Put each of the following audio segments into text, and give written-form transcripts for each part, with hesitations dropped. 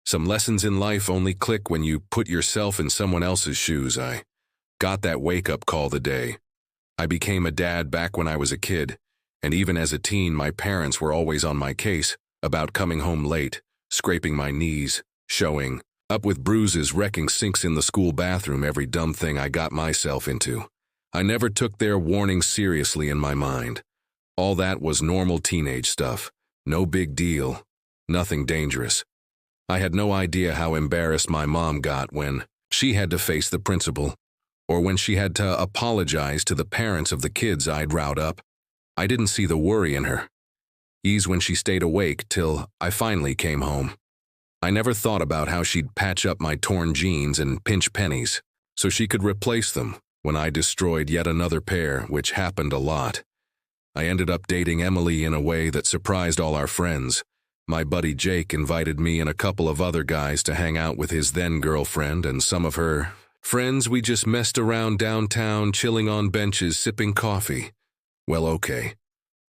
Some lessons in life only click when you put yourself in someone else's shoes. I got that wake-up call the day I became a dad back when I was a kid, and even as a teen, my parents were always on my case about coming home late, scraping my knees, showing up with bruises, wrecking sinks in the school bathroom, every dumb thing I got myself into. I never took their warnings seriously in my mind. All that was normal teenage stuff. No big deal. Nothing dangerous. I had no idea how embarrassed my mom got when she had to face the principal, or when she had to apologize to the parents of the kids I'd riled up. I didn't see the worry in her ease when she stayed awake till I finally came home. I never thought about how she'd patch up my torn jeans and pinch pennies so she could replace them when I destroyed yet another pair, which happened a lot. I ended up dating Emily in a way that surprised all our friends. My buddy Jake invited me and a couple of other guys to hang out with his then-girlfriend and some of her friends. We just messed around downtown, chilling on benches, sipping coffee. Well, okay.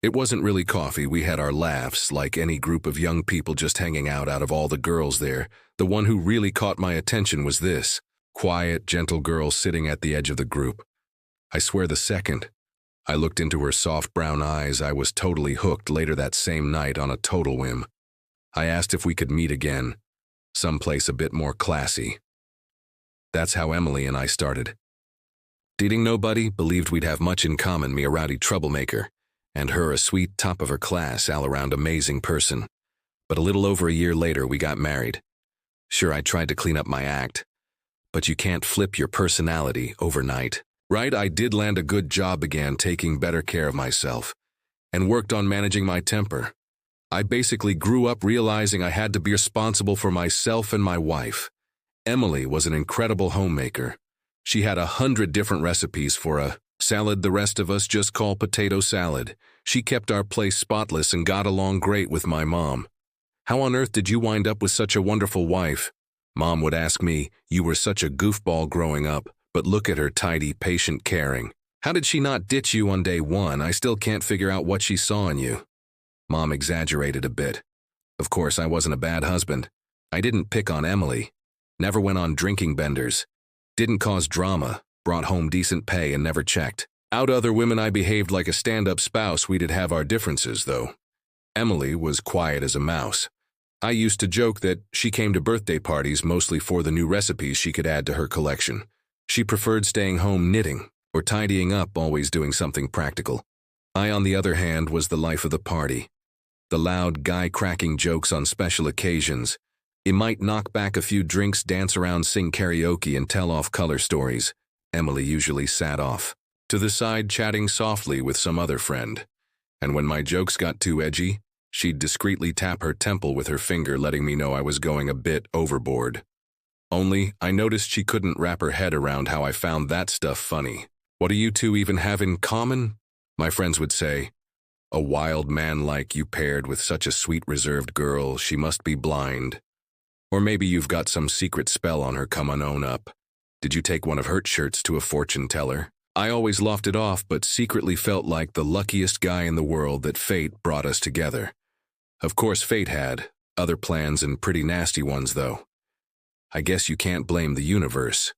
It wasn't really coffee. We had our laughs, like any group of young people just hanging out of all the girls there. The one who really caught my attention was this quiet, gentle girl sitting at the edge of the group. I swear the second I looked into her soft brown eyes, I was totally hooked. Later that same night, on a total whim, I asked if we could meet again, someplace a bit more classy. That's how Emily and I started. Dating nobody, believed we'd have much in common, me a rowdy troublemaker, and her a sweet top-of-her-class, all-around amazing person. But a little over a year later, we got married. Sure, I tried to clean up my act, but you can't flip your personality overnight. Right, I did land a good job, began taking better care of myself, and worked on managing my temper. I basically grew up realizing I had to be responsible for myself and my wife. Emily was an incredible homemaker. She had 100 different recipes for a salad the rest of us just call potato salad. She kept our place spotless and got along great with my mom. How on earth did you wind up with such a wonderful wife? Mom would ask me. You were such a goofball growing up, but look at her, tidy, patient, caring. How did she not ditch you on day one? I still can't figure out what she saw in you. Mom exaggerated a bit. Of course, I wasn't a bad husband. I didn't pick on Emily. Never went on drinking benders. Didn't cause drama. Brought home decent pay and never checked out other women. I behaved like a stand-up spouse. We did have our differences, though. Emily was quiet as a mouse. I used to joke that she came to birthday parties mostly for the new recipes she could add to her collection. She preferred staying home knitting or tidying up, always doing something practical. I, on the other hand, was the life of the party. The loud guy cracking jokes on special occasions. He might knock back a few drinks, dance around, sing karaoke, and tell off-color stories. Emily usually sat off to the side, chatting softly with some other friend. And when my jokes got too edgy, she'd discreetly tap her temple with her finger, letting me know I was going a bit overboard. Only, I noticed she couldn't wrap her head around how I found that stuff funny. What do you two even have in common? My friends would say. A wild man like you paired with such a sweet, reserved girl, she must be blind. Or maybe you've got some secret spell on her, come on, own up. Did you take one of her shirts to a fortune teller? I always laughed it off, but secretly felt like the luckiest guy in the world that fate brought us together. Of course, fate had other plans, and pretty nasty ones, though. I guess you can't blame the universe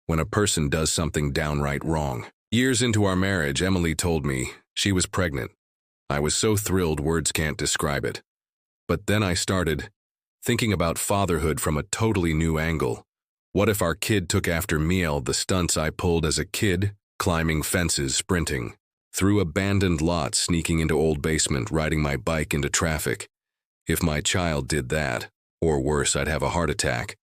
when a person does something downright wrong. Years into our marriage, Emily told me she was pregnant. I was so thrilled, words can't describe it. But then I started thinking about fatherhood from a totally new angle. What if our kid took after me? All the stunts I pulled as a kid, climbing fences, sprinting through abandoned lots, sneaking into old basement, riding my bike into traffic. If my child did that, or worse, I'd have a heart attack.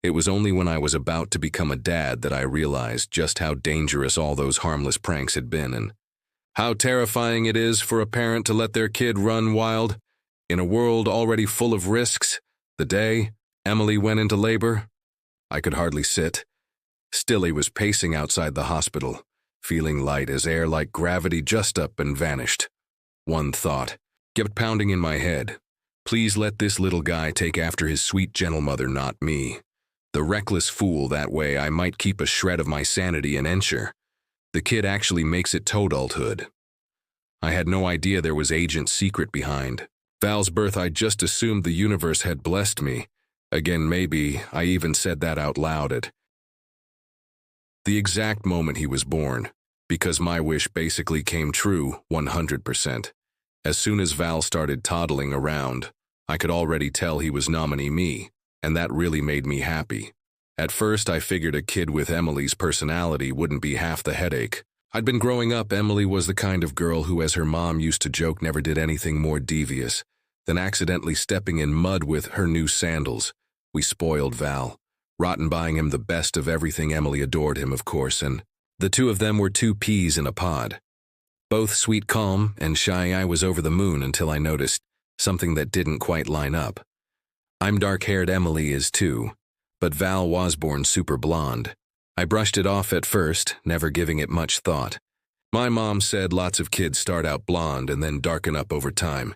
It was only when I was about to become a dad that I realized just how dangerous all those harmless pranks had been, and how terrifying it is for a parent to let their kid run wild in a world already full of risks. The day Emily went into labor, I could hardly sit. Stilly was pacing outside the hospital, feeling light as air, like gravity, just up and vanished. One thought kept pounding in my head. Please let this little guy take after his sweet, gentle mother, not me. The reckless fool, that way I might keep a shred of my sanity and ensure the kid actually makes it to adulthood. I had no idea there was agent secret behind Val's birth. I just assumed the universe had blessed me, Again, maybe I even said that out loud at the exact moment he was born, because my wish basically came true 100%. As soon as Val started toddling around, I could already tell he was nominee me, and that really made me happy. At first, I figured a kid with Emily's personality wouldn't be half the headache. I'd been growing up, Emily was the kind of girl who, as her mom used to joke, never did anything more devious than accidentally stepping in mud with her new sandals. We spoiled Val, rotten buying him the best of everything. Emily adored him, of course, and the two of them were two peas in a pod. Both sweet, calm, and shy. I was over the moon until I noticed something that didn't quite line up. I'm dark-haired, Emily is too, but Val was born super blonde. I brushed it off at first, never giving it much thought. My mom said lots of kids start out blonde and then darken up over time.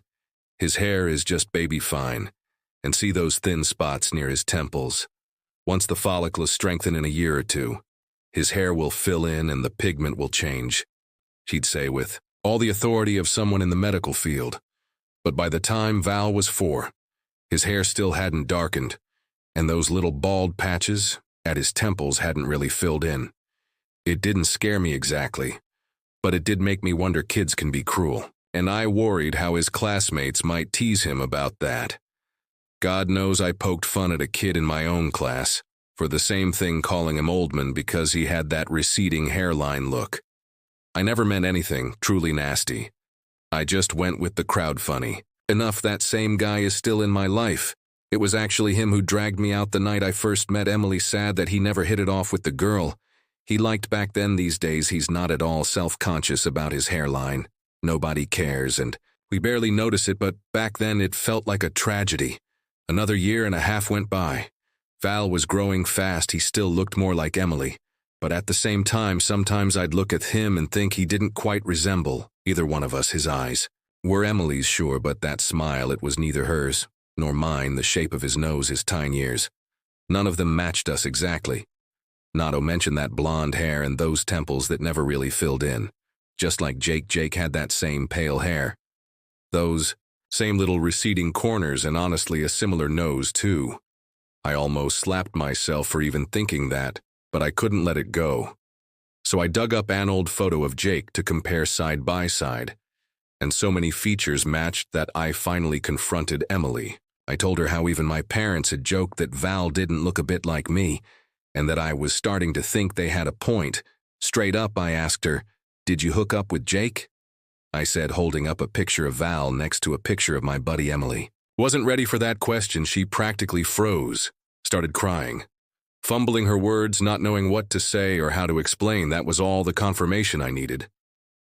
His hair is just baby fine, and see those thin spots near his temples. Once the follicles strengthen in a year or two, his hair will fill in and the pigment will change, she'd say with all the authority of someone in the medical field. But by the time Val was 4, his hair still hadn't darkened, and those little bald patches at his temples hadn't really filled in. It didn't scare me exactly, but it did make me wonder kids can be cruel, and I worried how his classmates might tease him about that. God knows I poked fun at a kid in my own class for the same thing, calling him Oldman because he had that receding hairline look. I never meant anything truly nasty. I just went with the crowd funny. Enough that same guy is still in my life. It was actually him who dragged me out the night I first met Emily, sad that he never hit it off with the girl he liked back then. These days he's not at all self-conscious about his hairline. Nobody cares, and we barely notice it, but back then it felt like a tragedy. Another year and a half went by. Val was growing fast. He still looked more like Emily, but at the same time, sometimes I'd look at him and think he didn't quite resemble either one of us. His eyes were Emily's, sure, but that smile, it was neither hers nor mine. The shape of his nose, his tiny ears, none of them matched us exactly. Not to mention that blonde hair and those temples that never really filled in. Just like Jake. Jake had that same pale hair, those same little receding corners, and honestly a similar nose too. I almost slapped myself for even thinking that, but I couldn't let it go. So I dug up an old photo of Jake to compare side by side, and so many features matched that I finally confronted Emily. I told her how even my parents had joked that Val didn't look a bit like me, and that I was starting to think they had a point. Straight up, I asked her, "Did you hook up with Jake?" I said, holding up a picture of Val next to a picture of my buddy Emily. Wasn't ready for that question. She practically froze, started crying, fumbling her words, not knowing what to say or how to explain. That was all the confirmation I needed.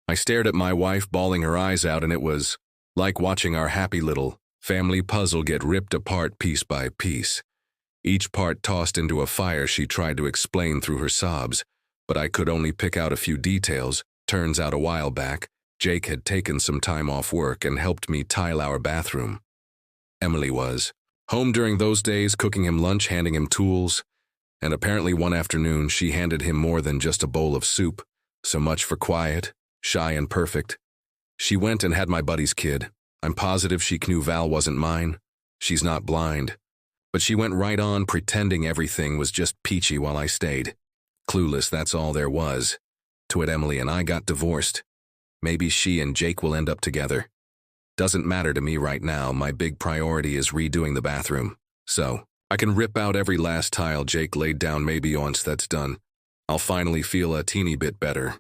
I stared at my wife, bawling her eyes out, and it was like watching our happy little family puzzle get ripped apart piece by piece. Each part tossed into a fire. She tried to explain through her sobs, but I could only pick out a few details. Turns out a while back, Jake had taken some time off work and helped me tile our bathroom. Emily was home during those days, cooking him lunch, handing him tools, and apparently one afternoon she handed him more than just a bowl of soup. So much for quiet, shy, and perfect. She went and had my buddy's kid. I'm positive she knew Val wasn't mine. She's not blind. But she went right on pretending everything was just peachy while I stayed. Clueless, that's all there was to it. Emily and I got divorced. Maybe she and Jake will end up together. Doesn't matter to me right now. My big priority is redoing the bathroom, so I can rip out every last tile Jake laid down. Maybe once that's done, I'll finally feel a teeny bit better.